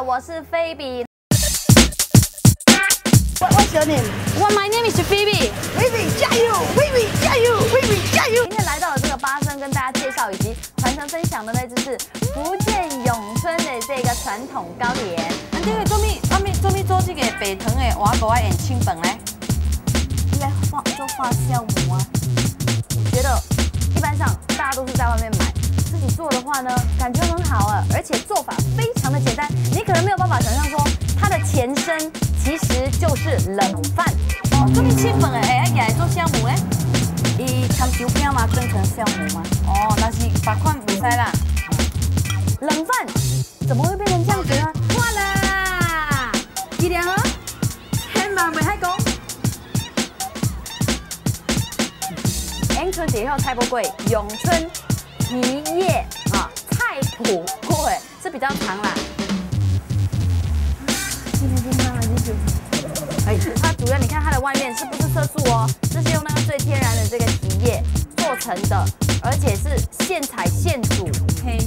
我是菲比。What's your name? My name is Phoebe. Phoebe 加油 ！Phoebe 加油 ！Phoebe 加油！今天来到了这个巴生，跟大家介绍以及传承分享的呢，就是福建永春的这个传统糕点。这个做咩做这个白糖的瓦果啊，演清粉嘞？应该做发酵膜啊。我觉得一般上大家都是在外面买，自己做的话呢，感觉很好啊，而且做法非常的简单，你可能没有办法想象说它的前身其实就是冷饭。哦，做咩清粉的会爱来做酵母嘞？伊参油饼嘛，蒸成酵母嘛。哦，但是别款袂使啦。冷饭怎么会变成这样子呢？换啦，几两啊？千万袂海讲。永春节后菜脯粿，永春皮叶啊，菜脯粿是比较长啦。哎，它主要你看它的外面是不是色素哦？这是用那个最天然的这个皮叶做成的，而且是现采现煮。嘿，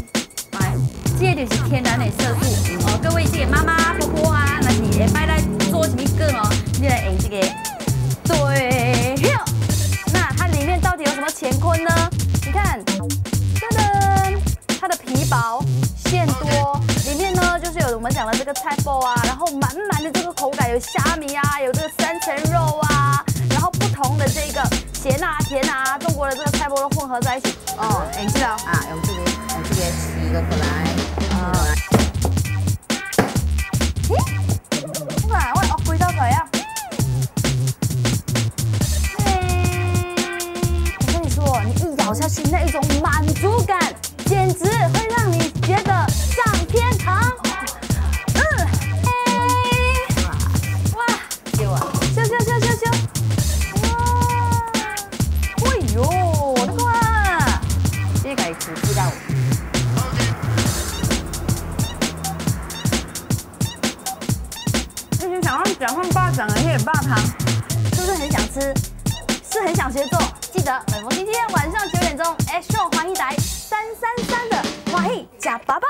哎，这就是天然的色素哦。各位这个妈妈婆婆啊，那是会摆来做什么羹哦？你来用这个。对，那它里面到底有什么乾坤呢？你看，噔噔，它的皮薄馅多，里面呢就是有我们讲的这个菜脯啊，然后满满的这个口感，有虾米啊，有这个3层肉啊，然后不同的这个咸啊、甜啊，中国的这个菜脯都混合在一起。哦，用这个啊，用这个起个过来。哇，我学几道菜啊！我跟你说，你一咬下去那一种满足感，简直会让你觉得上天堂。哇，给我，咻！哇，哎呦，那个啊，这个是知道。一直想要转换霸掌的那个霸糖，是不是很想吃？是很想学做？记得每逢星期天晚上9点钟，Show 欢喜台333的欢喜假爸爸。